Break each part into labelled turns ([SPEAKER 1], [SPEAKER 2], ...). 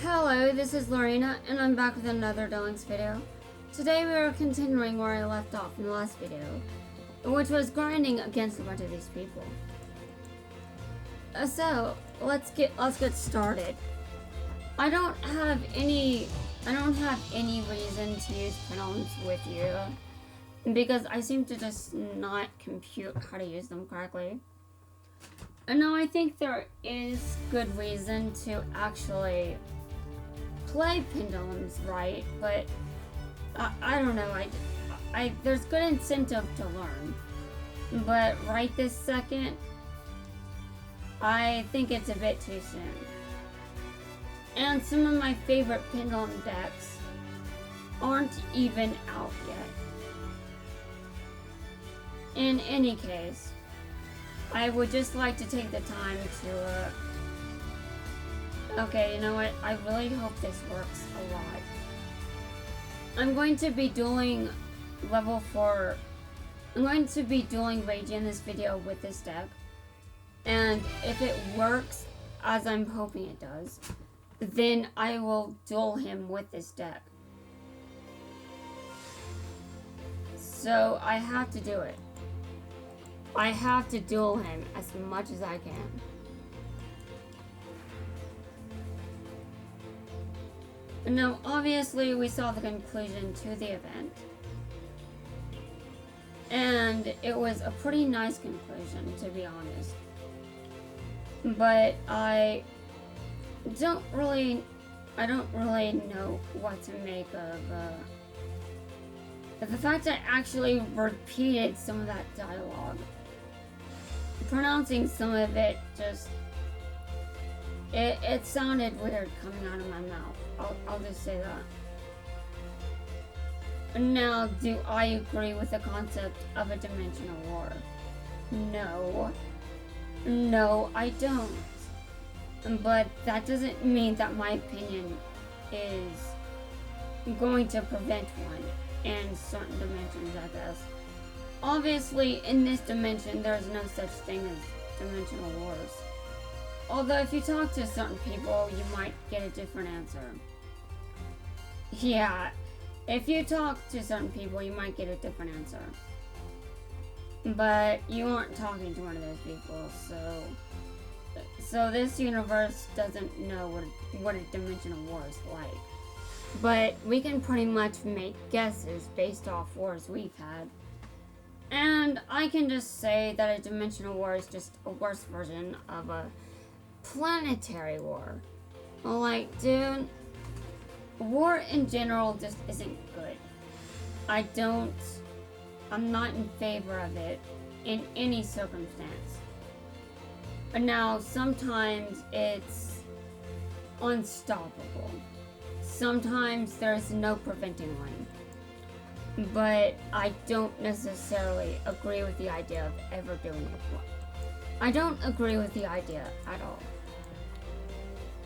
[SPEAKER 1] Hello, this is Lorena, and I'm back with another Darlings video. Today we are continuing where I left off in the last video, which was grinding against a bunch of these people. So let's get started. I don't have any reason to use pronouns with you because I seem to just not compute how to use them correctly. And now I think there is good reason to actually play pendulums right, but I don't know. I there's good incentive to learn, but right this second, I think it's a bit too soon. And some of my favorite pendulum decks aren't even out yet. In any case, I would just like to take the time to okay, you know what? I really hope this works a lot. I'm going to be dueling level 4. I'm going to be dueling Reiji in this video with this deck. And if it works, as I'm hoping it does, then I will duel him with this deck. So I have to do it. I have to duel him as much as I can. Now, obviously, we saw the conclusion to the event. And it was a pretty nice conclusion, to be honest. But I don't really know what to make of the fact I actually repeated some of that dialogue. Pronouncing some of it just, it sounded weird coming out of my mouth. I'll just say that. Now, do I agree with the concept of a dimensional war? No. No, I don't. But that doesn't mean that my opinion is going to prevent one in certain dimensions, I guess. Obviously, in this dimension, there's no such thing as dimensional wars. Although if you talk to certain people, you might get a different answer. Yeah, if you talk to certain people, you might get a different answer. But you aren't talking to one of those people, so this universe doesn't know what a dimensional war is like. But we can pretty much make guesses based off wars we've had. And I can just say that a dimensional war is just a worse version of a planetary war. Like, dude, war in general just isn't good. I'm not in favor of it in any circumstance. But now, sometimes it's unstoppable. Sometimes there's no preventing one. But I don't necessarily agree with the idea of ever doing it. I don't agree with the idea at all.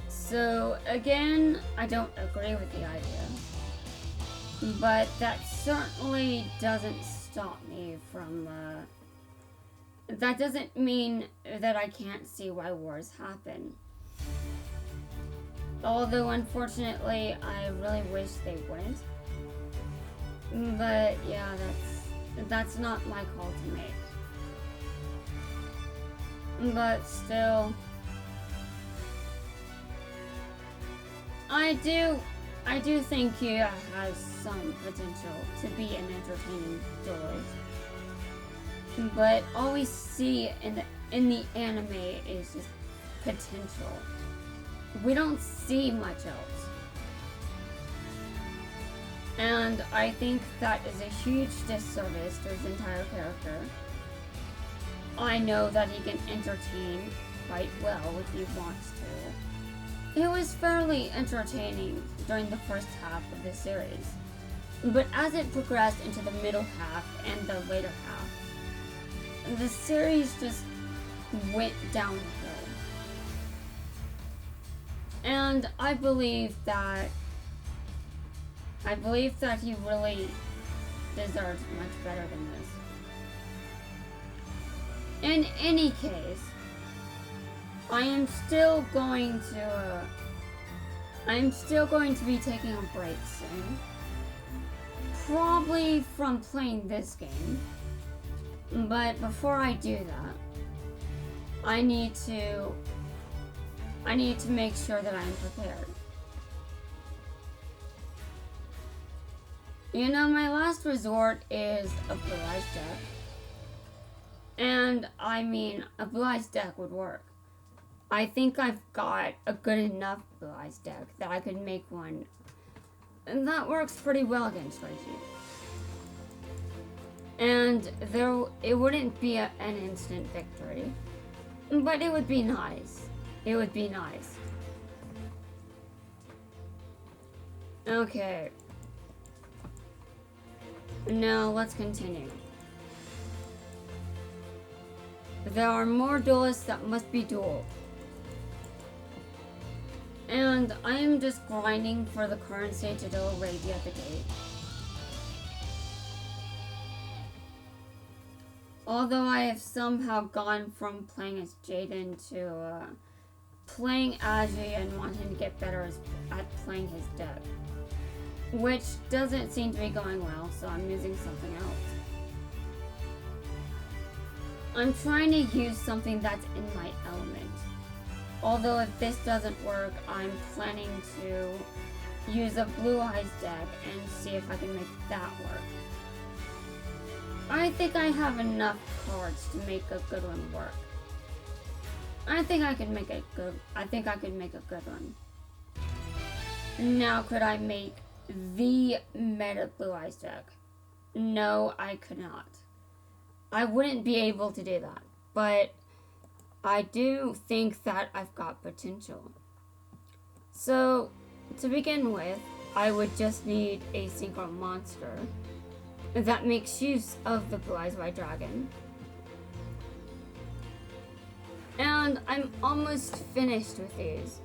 [SPEAKER 1] So, again, I don't agree with the idea. But that certainly doesn't stop me from, that doesn't mean that I can't see why wars happen. Although, unfortunately, I really wish they wouldn't. But, yeah, that's not my call to make. But still, I do think he has some potential to be an entertaining duelist. But all we see in the anime is just potential. We don't see much else. And I think that is a huge disservice to his entire character. I know that he can entertain quite well if he wants to. It was fairly entertaining during the first half of the series, but as it progressed into the middle half and the later half, the series just went downhill. And I believe that he really deserves much better than this. In any case, I am still going to I'm still going to be taking a break soon. Probably from playing this game. But before I do that, I need to make sure that I'm prepared. You know, my last resort is a Blue Eyes deck. And I mean, a Blue Eyes deck would work. I think I've got a good enough Blue Eyes deck that I could make one. And that works pretty well against Reiji. And it wouldn't be an instant victory. But it would be nice. It would be nice. Okay. Now let's continue. There are more duelists that must be dueled. And I am just grinding for the currency to duel Reiji at the gate. Although I have somehow gone from playing as Jaden to playing Aji and wanting to get better at playing his deck. Which doesn't seem to be going well, so I'm using something else. I'm trying to use something that's in my element. Although if this doesn't work, I'm planning to use a Blue Eyes deck and see if I can make that work. I think I have enough cards to make a good one work. I think I could make a good one. Now, could I make the meta Blue Eyes deck? No, I could not. I wouldn't be able to do that, but I do think that I've got potential. So, to begin with, I would just need a synchro monster that makes use of the Blue Eyes White Dragon. And I'm almost finished with these.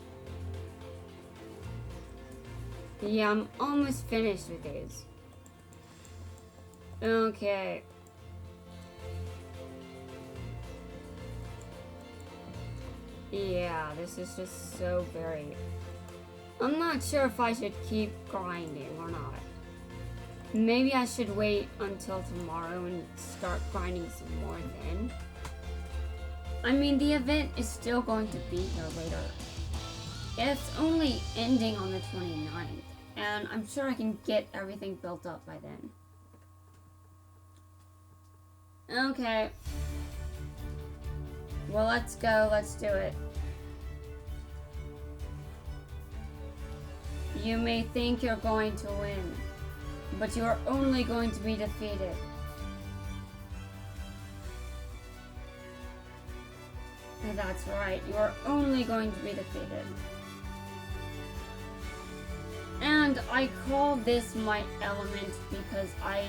[SPEAKER 1] Yeah, I'm almost finished with these. Okay. Yeah, this is just so very... I'm not sure if I should keep grinding or not. Maybe I should wait until tomorrow and start grinding some more then. I mean, the event is still going to be here later. It's only ending on the 29th, and I'm sure I can get everything built up by then. Okay. Well, let's go. Let's do it. You may think you're going to win, but you are only going to be defeated. And that's right, you are only going to be defeated. And I call this my element because I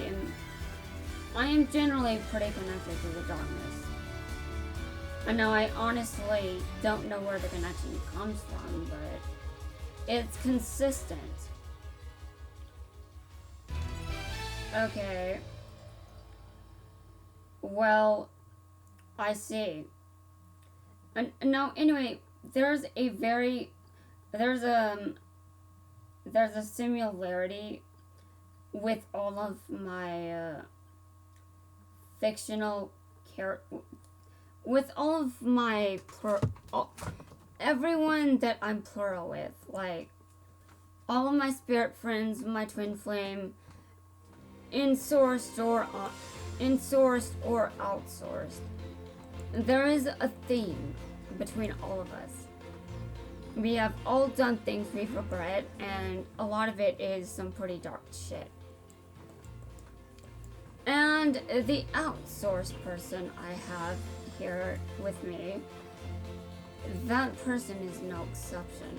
[SPEAKER 1] am generally pretty connected to the darkness. I know I honestly don't know where the connection comes from, but it's consistent. Okay. Well, I see. And now, anyway, there's a similarity with all of my fictional with all of my everyone that I'm plural with, like all of my spirit friends, my twin flame, insourced or outsourced. There is a theme between all of us. We have all done things we regret, and a lot of it is some pretty dark shit. And the outsourced person I have here with me, that person is no exception.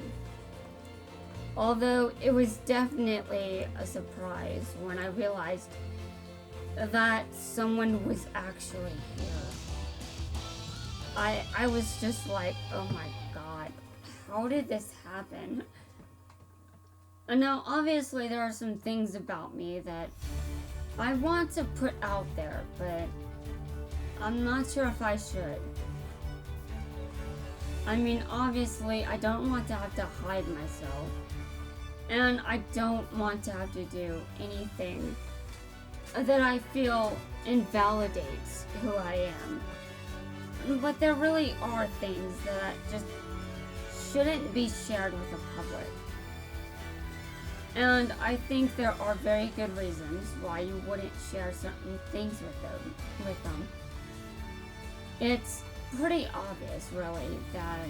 [SPEAKER 1] Although it was definitely a surprise when I realized that someone was actually here. I was just like, oh my god, how did this happen? And now, obviously, there are some things about me that I want to put out there, but I'm not sure if I should. I mean, obviously, I don't want to have to hide myself. And I don't want to have to do anything that I feel invalidates who I am. But there really are things that just shouldn't be shared with the public. And I think there are very good reasons why you wouldn't share certain things with them. It's pretty obvious, really, that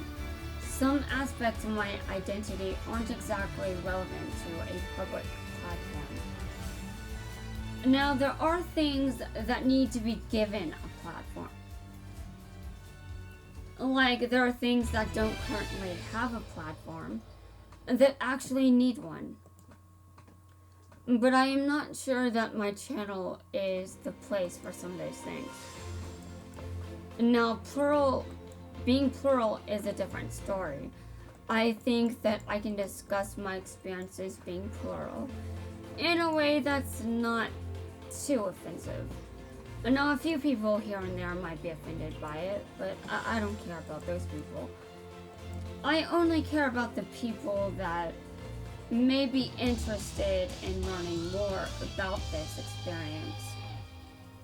[SPEAKER 1] some aspects of my identity aren't exactly relevant to a public platform. Now, there are things that need to be given a platform. Like, there are things that don't currently have a platform that actually need one. But I am not sure that my channel is the place for some of those things. Now, being plural is a different story. I think that I can discuss my experiences being plural in a way that's not too offensive. Now, a few people here and there might be offended by it, but I don't care about those people. I only care about the people that may be interested in learning more about this experience,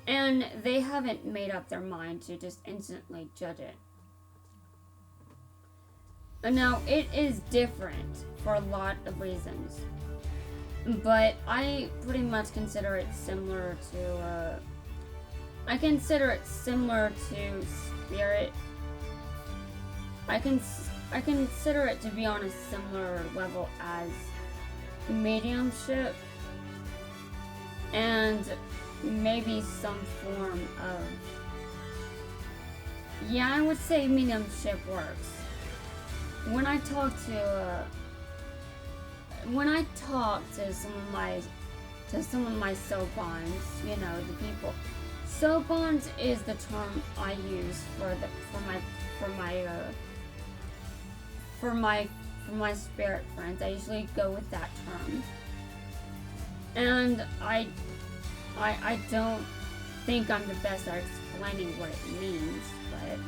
[SPEAKER 1] and they haven't made up their mind to just instantly judge it. Now, it is different for a lot of reasons, but I pretty much consider it similar to, I consider it similar to spirit. I consider it to be on a similar level as mediumship and maybe some form of, yeah, I would say mediumship works. When I talk to some of my soul bonds, you know, the people. Soul bonds is the term I use for my spirit friends. I usually go with that term. And I don't think I'm the best at explaining what it means, but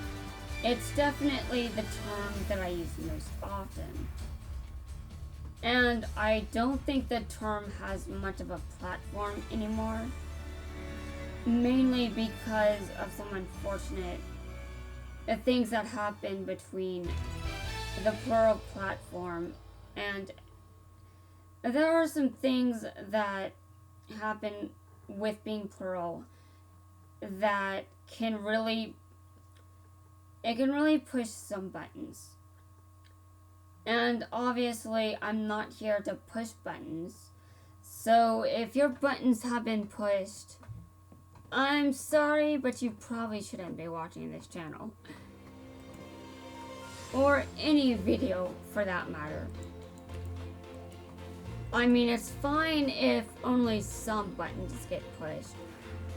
[SPEAKER 1] it's definitely the term that I use most often. And I don't think the term has much of a platform anymore, mainly because of some unfortunate things that happen between the plural platform, and there are some things that happen with being plural that can really push some buttons. And obviously, I'm not here to push buttons. So if your buttons have been pushed, I'm sorry, but you probably shouldn't be watching this channel. Or any video, for that matter. I mean, it's fine if only some buttons get pushed.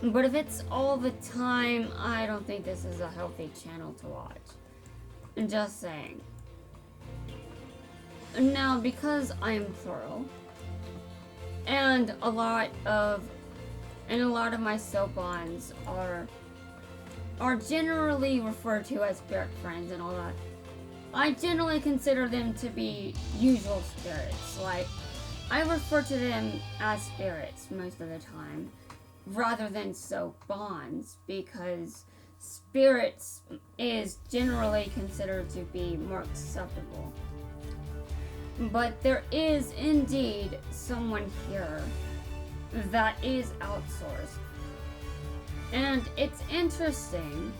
[SPEAKER 1] But if it's all the time, I don't think this is a healthy channel to watch. I'm just saying. Now, because I am plural, and a lot of my soul bonds are generally referred to as spirit friends and all that, I generally consider them to be usual spirits. Like, I refer to them as spirits most of the time, rather than soul bonds, because spirits is generally considered to be more acceptable. But there is indeed someone here that is outsourced. And it's interesting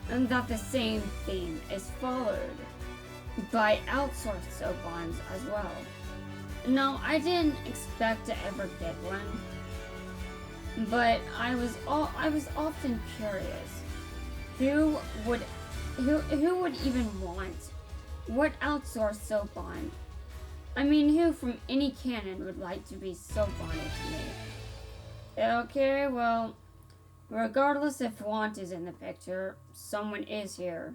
[SPEAKER 1] that the same theme is followed by outsourced soul bonds as well. Now, I didn't expect to ever get one, but I was often curious who would even want what outsourced soul bond. I mean, who from any canon would like to be soul bonded to me? Okay, well, regardless if want is in the picture, someone is here.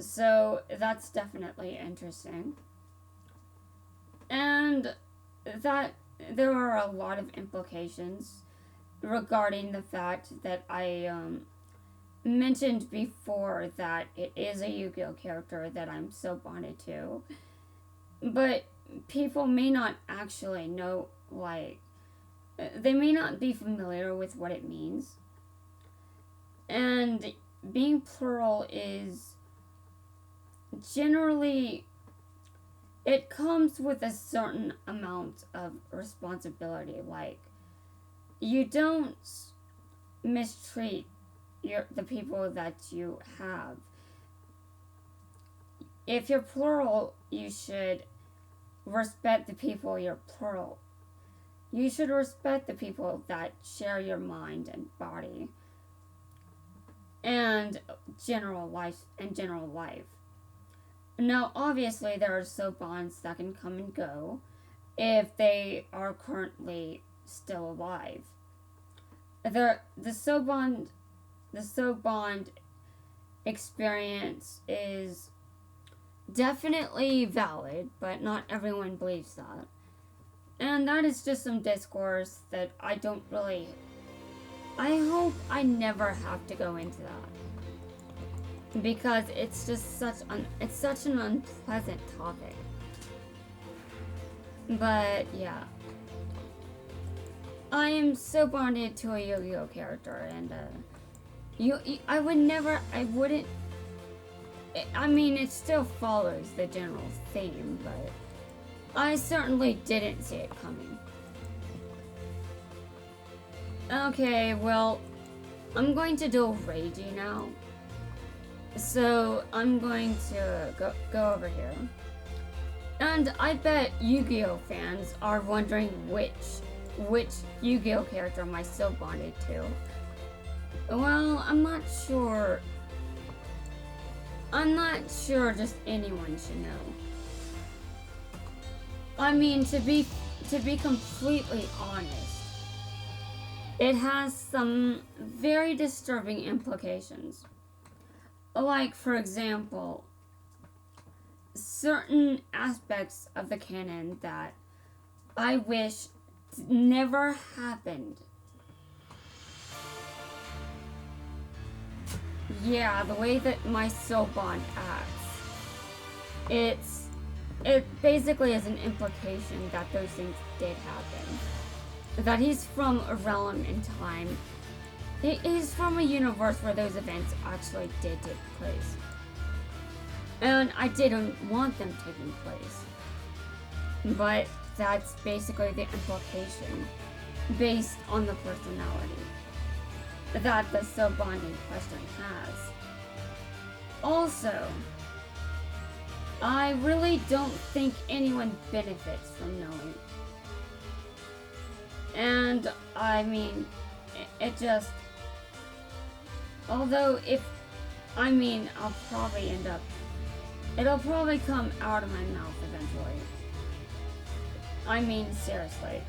[SPEAKER 1] So that's definitely interesting. And that there are a lot of implications regarding the fact that I mentioned before that it is a Yu-Gi-Oh character that I'm so bonded to. But people may not actually know, like, they may not be familiar with what it means. And being plural is generally, it comes with a certain amount of responsibility. Like, you don't mistreat the people that you have. If you're plural, you should respect the people you're plural. You should respect the people that share your mind and body and general life. Now, obviously, there are soap bonds that can come and go if they are currently still alive. The soap bond experience is definitely valid, but not everyone believes that. And that is just some discourse that I don't really... I hope I never have to go into that. Because it's just such an unpleasant topic. But, yeah. I am so bonded to a Yu-Gi-Oh character, and, I wouldn't... I mean, it still follows the general theme, but I certainly didn't see it coming. Okay, well, I'm going to do Reiji now. So, I'm going to go over here. And I bet Yu-Gi-Oh fans are wondering which Yu-Gi-Oh character am I so bonded to. Well, I'm not sure just anyone should know. I mean, to be completely honest, it has some very disturbing implications. Like, for example, certain aspects of the canon that I wish never happened. Yeah, the way that my soul bond acts, it basically is an implication that those things did happen. That he's from a realm in time. He's from a universe where those events actually did take place. And I didn't want them taking place. But that's basically the implication based on the personality that the soul bonding question has. Also, I really don't think anyone benefits from knowing. And, I mean, it just... Although, I'll probably end up... It'll probably come out of my mouth eventually. I mean, seriously.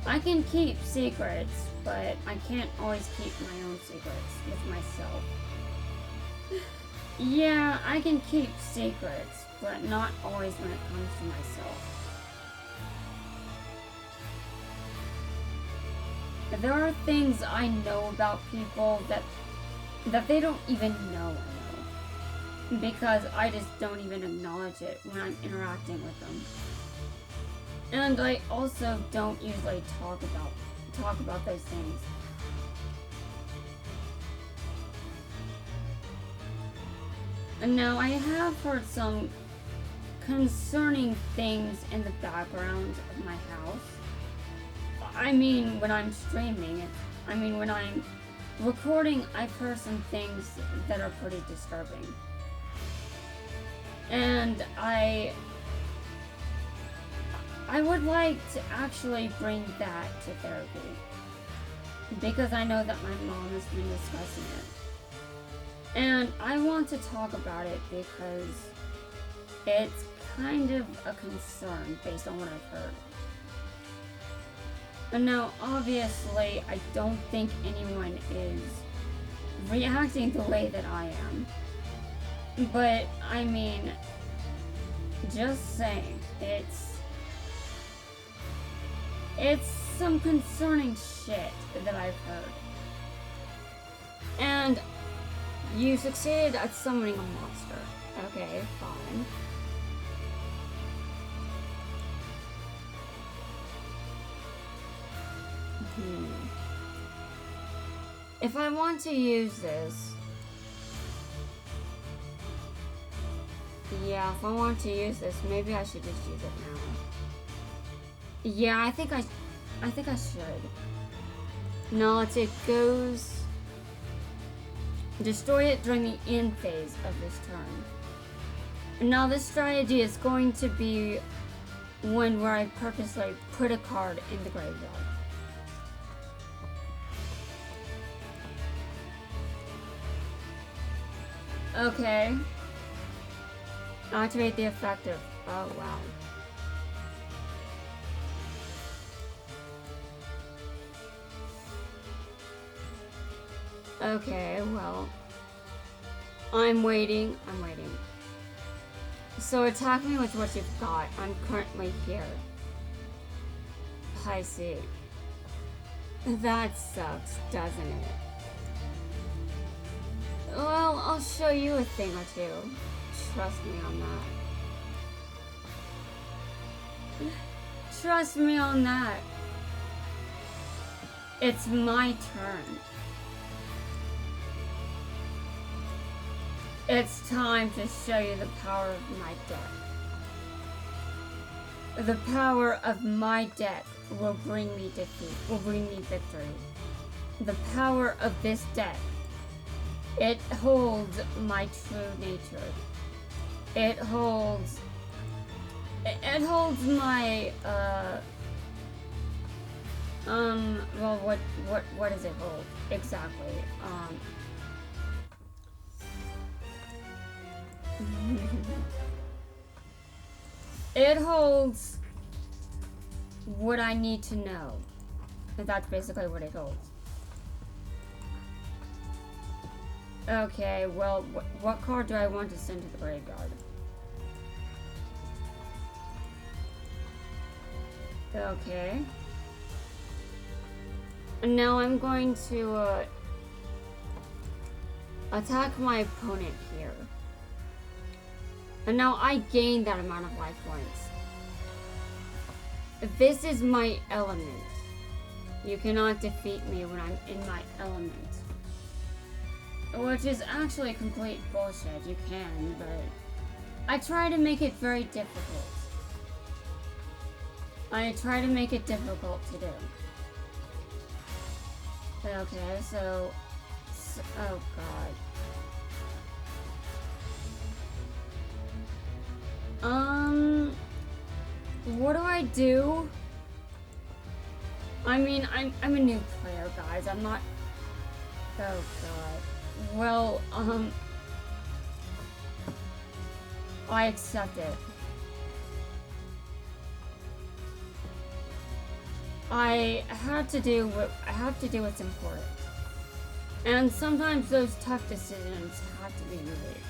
[SPEAKER 1] I can keep secrets, but I can't always keep my own secrets with myself. Yeah, I can keep secrets, but not always when it comes to myself. There are things I know about people that they don't even know I know. Because I just don't even acknowledge it when I'm interacting with them. And I also don't usually talk about those things. And now I have heard some concerning things in the background of my house. I mean, when I'm streaming, when I'm recording, I've heard some things that are pretty disturbing. And I would like to actually bring that to therapy. Because I know that my mom has been discussing it. And I want to talk about it because it's kind of a concern based on what I've heard. And now, obviously, I don't think anyone is reacting the way that I am. But, I mean, just saying, it's some concerning shit that I've heard. And you succeeded at summoning a monster. Okay, fine. If I want to use this... Yeah, if I want to use this, maybe I should just use it now. Yeah, I think I should. No, let's see, it goes... Destroy it during the end phase of this turn. Now this strategy is going to be one where I purposely put a card in the graveyard. Okay. Activate the effect of... Oh, wow. Okay, well... I'm waiting. So attack me with what you've got. I'm currently here. I see. That sucks, doesn't it? Well, I'll show you a thing or two. Trust me on that. Trust me on that. It's my turn. It's time to show you the power of my deck. The power of my deck will bring me defeat, will bring me victory. The power of this deck, it holds my true nature. It holds my, well, what does it hold? Exactly, it holds what I need to know. That's basically what it holds. Okay, well, what card do I want to send to the graveyard? Okay. And now I'm going to attack my opponent here. And now I gain that amount of life points. This is my element. You cannot defeat me when I'm in my element. Which is actually complete bullshit. You can, but I try to make it very difficult. I try to make it difficult to do. Okay, so oh god. What do I do? I mean, I'm a new player, guys. I'm not... Oh, God. Well, I accept it. I have to do what's important. And sometimes those tough decisions have to be made.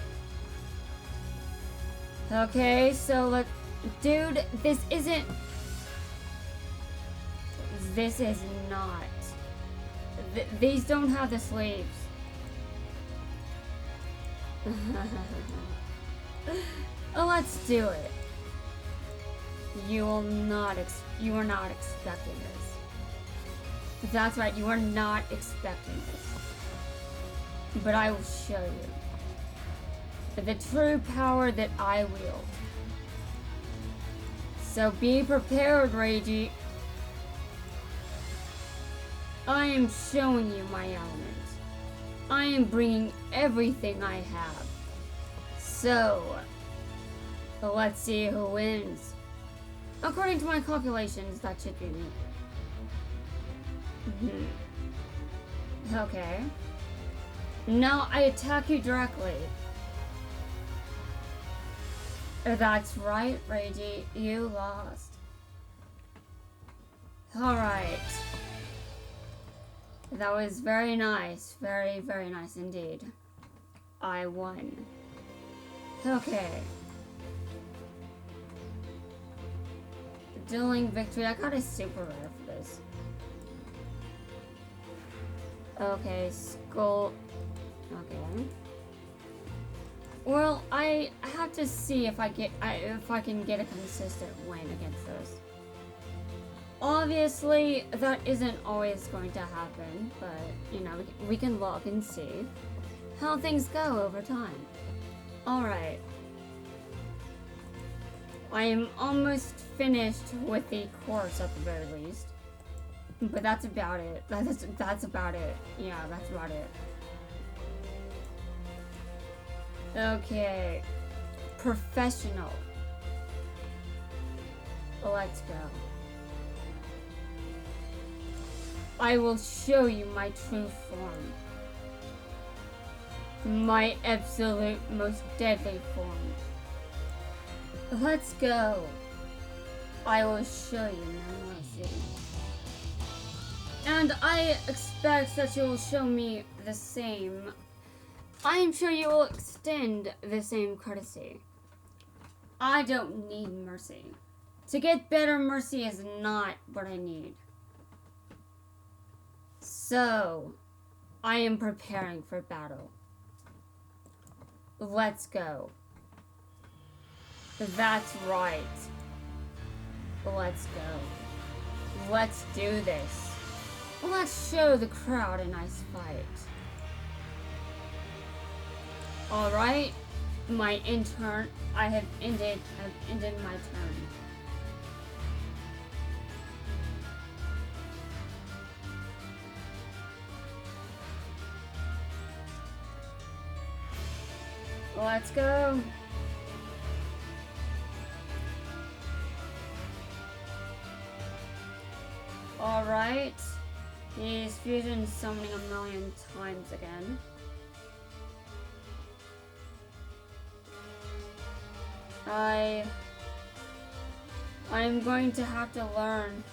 [SPEAKER 1] Okay, so dude, this is not. These don't have the sleeves. Let's do it. You are not expecting this. That's right, you are not expecting this. But I will show you the true power that I wield. So be prepared, Reiji. I am showing you my element. I am bringing everything I have. So, let's see who wins. According to my calculations, that should be me. Okay. Now I attack you directly. That's right, Reiji. You lost. Alright. That was very nice. Very, very nice indeed. I won. Okay. Dueling victory. I got a super rare for this. Okay, skull. Okay. Well, I have to see if I can get a consistent win against those. Obviously, that isn't always going to happen, but you know, we can look and see how things go over time. All right. I am almost finished with the course at the very least. But that's about it. That's about it. Yeah, that's about it. Okay. Professional. Let's go. I will show you my true form. My absolute most deadly form. Let's go. I will show you no mercy. And I expect that you will show me the same. I am sure you will extend the same courtesy. I don't need mercy. To get better, mercy is not what I need. So, I am preparing for battle. Let's go. That's right. Let's go. Let's do this. Let's show the crowd a nice fight. Alright, my intern, I have ended my turn. Let's go. Alright. He's fusion summoning a million times again. I'm going to have to learn.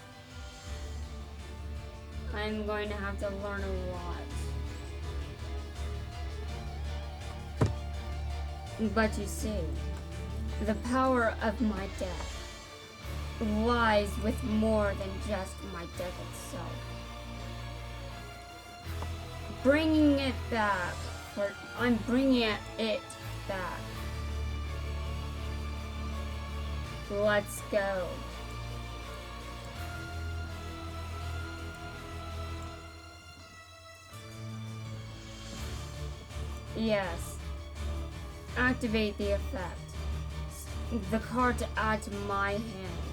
[SPEAKER 1] I'm going to have to learn a lot. But you see, the power of my death lies with more than just my death itself. Bringing it back, I'm bringing it back. Let's go. Yes. Activate the effect. The card to add to my hand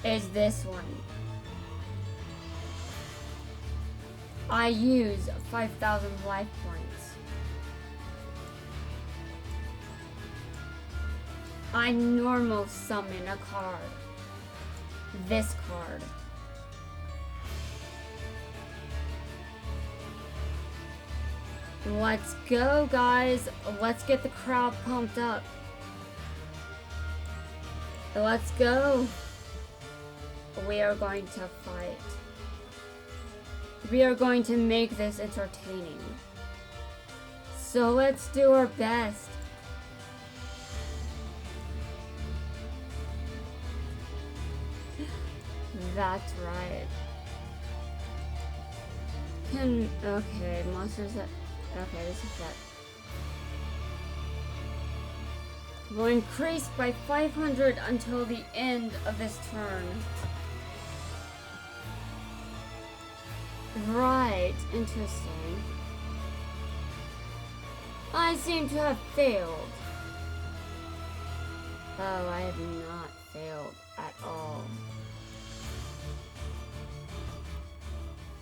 [SPEAKER 1] is this one. I use 5,000 life points. I normal summon a card. This card. Let's go, guys. Let's get the crowd pumped up. Let's go. We are going to fight. We are going to make this entertaining. So let's do our best. That's right. Okay, monsters that... Okay, this is that. Will increase by 500 until the end of this turn. Right, interesting. I seem to have failed. Oh, I have not failed at all.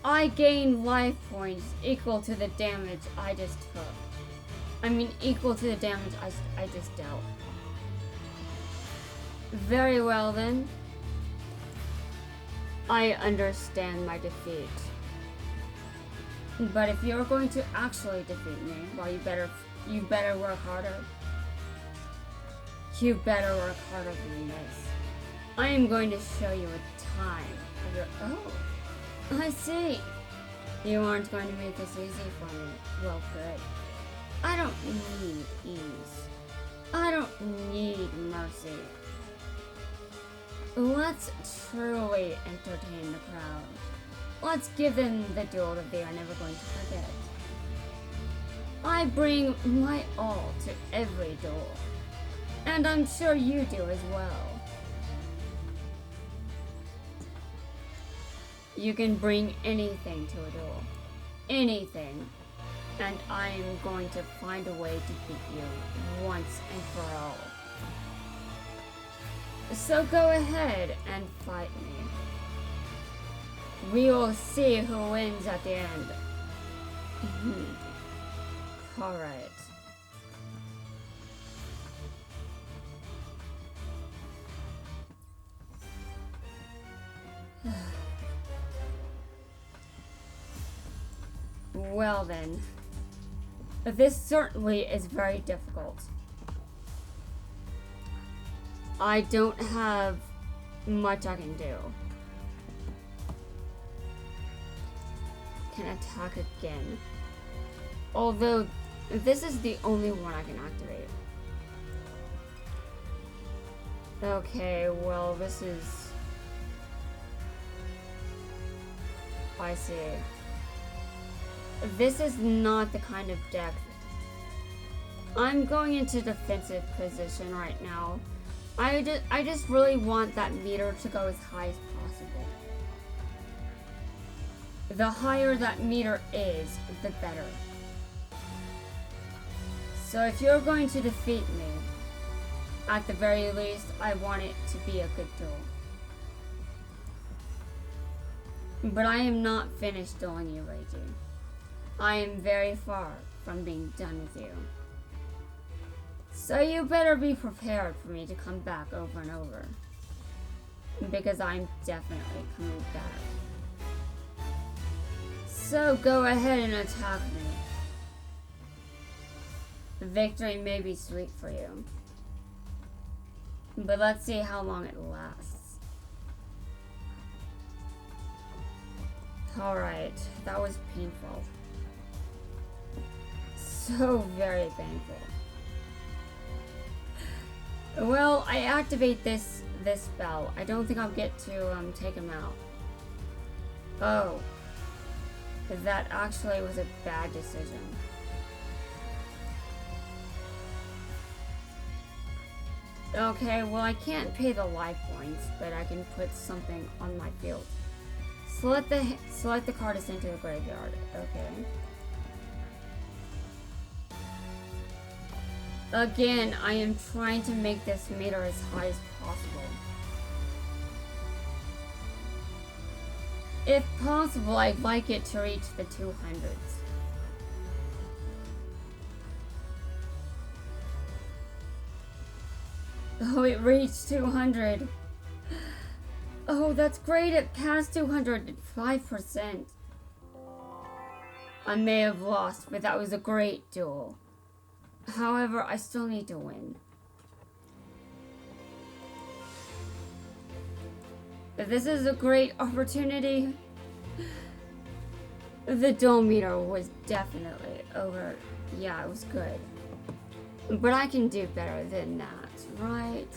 [SPEAKER 1] I gain life points equal to the damage I just took. I mean, equal to the damage I just dealt. Very well then. I understand my defeat. But if you're going to actually defeat me, well, you better work harder. You better work harder than this. I am going to show you a time of your... Oh, I see. You aren't going to make this easy for me. Well, good. I don't need ease. I don't need mercy. Let's truly entertain the crowd. let's give them the duel that they are never going to forget. I bring my all to every duel, and I'm sure you do as well. You can bring anything to a duel, anything, and I am going to find a way to beat you once and for all. So go ahead and fight me. We will see who wins at the end. Alright. Well then, this certainly is very difficult. I don't have much I can do. Can attack again. Although, this is the only one I can activate. Okay, well this is... I see. This is not the kind of deck. I'm going into defensive position right now. I just really want that meter to go as high as possible. The higher that meter is, the better. So if you're going to defeat me, at the very least, I want it to be a good duel. But I am not finished dueling you, Reiji. I am very far from being done with you. So you better be prepared for me to come back over and over. Because I'm definitely coming back. So go ahead and attack me. Victory may be sweet for you. But let's see how long it lasts. Alright, that was painful. So very painful. Well, I activate this spell. I don't think I'll get to take him out. Oh. That actually was a bad decision. Okay, well I can't pay the life points, but I can put something on my field. Select the card to send to the graveyard. Okay. Again, I am trying to make this meter as high as possible. If possible, I'd like it to reach the 200s. Oh, it reached 200. Oh, that's great. It passed 205%. I may have lost, but that was a great duel. However, I still need to win. This is a great opportunity. The duel meter was definitely over. Yeah, it was good. But I can do better than that, right?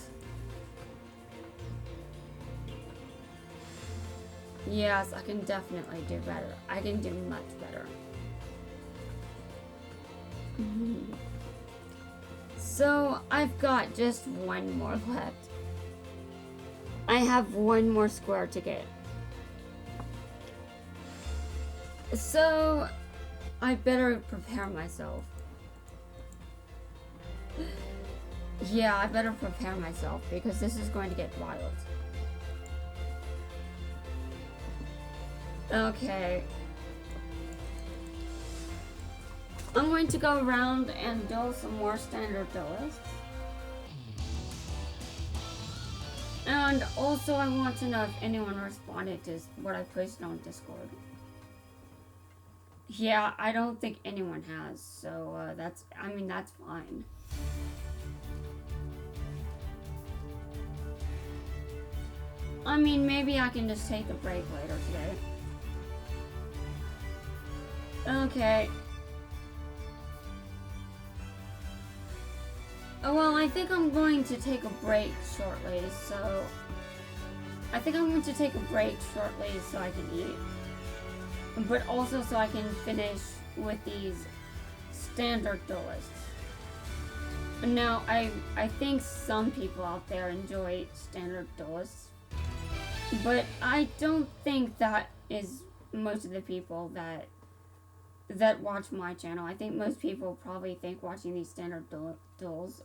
[SPEAKER 1] Yes, I can definitely do better. I can do much better. So, I've got just one more left. I have one more square to get. So, I better prepare myself. Yeah, I better prepare myself because this is going to get wild. Okay. I'm going to go around and do some more standard duelists. And also I want to know if anyone responded to what I posted on Discord. Yeah, I don't think anyone has, so that's fine. I mean, maybe I can just take a break later today. Okay. Well, I think I'm going to take a break shortly, so... I think I'm going to take a break shortly so I can eat. but also so I can finish with these standard duelists. Now, I think some people out there enjoy standard duelists, but I don't think that is most of the people that watch my channel. I think most people probably think watching these standard duels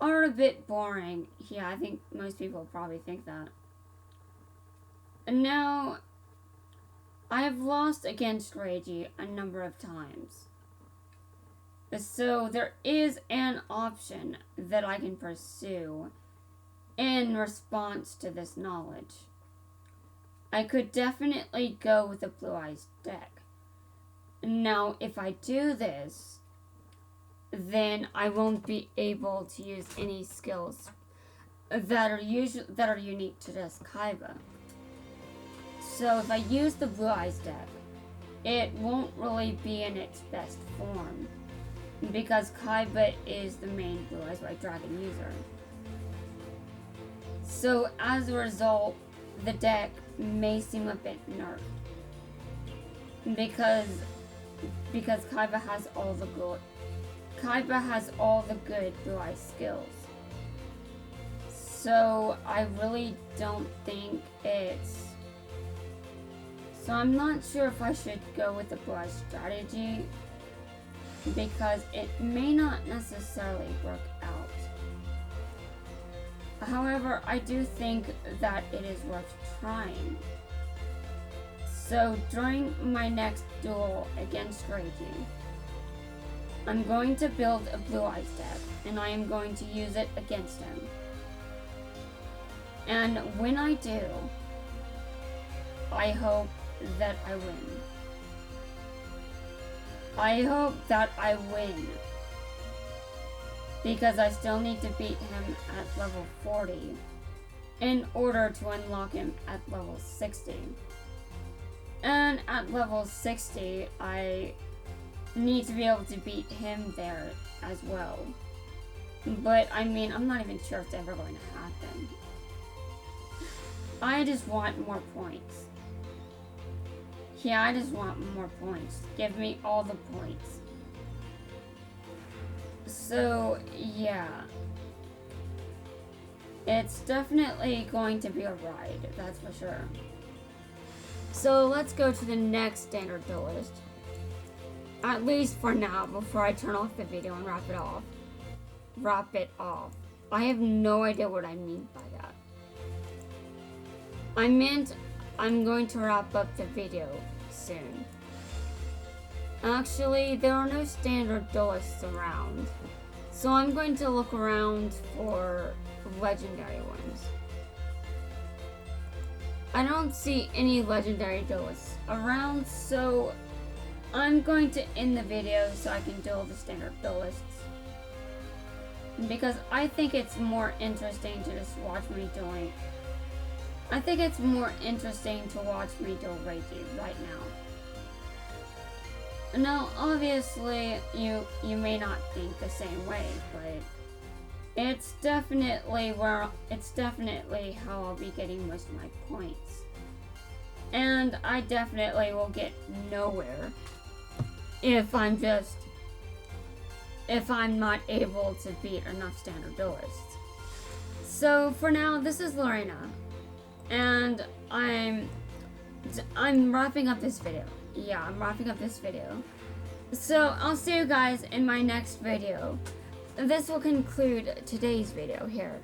[SPEAKER 1] are a bit boring. Yeah, I think most people probably think that. And now, I have lost against Reiji a number of times. So there is an option that I can pursue in response to this knowledge. I could definitely go with the Blue Eyes deck. Now, if I do this, then I won't be able to use any skills that are unique to just Kaiba. So if I use the Blue Eyes deck, it won't really be in its best form, because Kaiba is the main Blue Eyes White Dragon user. So as a result, the deck may seem a bit nerfed, because Kaiba has all the good Blue Eyes skills. So I really don't think it's... So I'm not sure if I should go with the Blue Eyes strategy, because it may not necessarily work out. However, I do think that it is worth trying. So during my next duel against Reiji, I'm going to build a Blue Eyes deck, and I am going to use it against him. And when I do, I hope that I win. I hope that I win, because I still need to beat him at level 40 in order to unlock him at level 60. And at level 60, I need to be able to beat him there as well. But I mean, I'm not even sure if it's ever going to happen. I just want more points. Yeah, I just want more points. Give me all the points. So, yeah. It's definitely going to be a ride, that's for sure. So, let's go to the next standard duelist. At least for now, before I turn off the video and wrap it off. I have no idea what I mean by that. I meant I'm going to wrap up the video soon. Actually, there are no standard duelists around, so I'm going to look around for legendary ones. I don't see any legendary duelists around, so I'm going to end the video so I can duel the standard duelists, because I think it's more interesting to just watch me dueling. I think it's more interesting to watch me duel Reiji right now. Now, obviously, you may not think the same way, but it's definitely how I'll be getting most of my points. And I definitely will get nowhere if I'm not able to beat enough standard duelists. So for now, this is Lorena, and I'm wrapping up this video. Yeah, I'm wrapping up this video. So I'll see you guys in my next video. This will conclude today's video here.